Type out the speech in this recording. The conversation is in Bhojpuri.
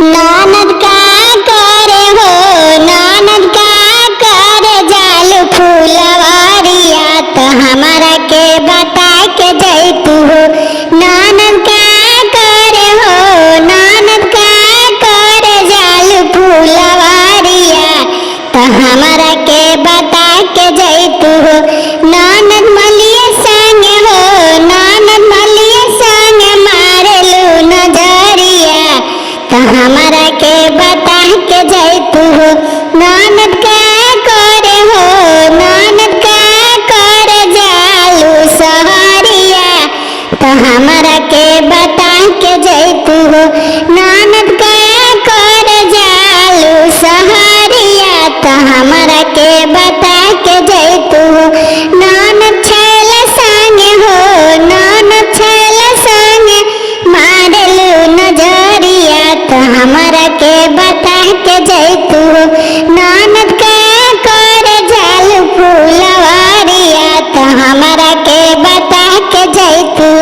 ननद का करे हो, ननद का करे जालू फूलवारिया, तो हमारा के बता के जैतू हो। ननद का करे हो, ननद का करे जालू फूलवारिया, तो हमारा के बता के जैतू हो। ननद मलिया संग हो, ननद मलिया संग मारेलू नजरिया, तो हमारा के बता के जैतू हो। ननद का करे हो, ननद का करे जालू सहरिया, तो हमारा के बता के जैतू हो। ननद का करे जालू सहरिया, तो हमारा के बता के जैतू हो। ननद छैला संग हो, ननद छैला संग मारेलू नजरिया, तो हमारा के बता के जैतू हो।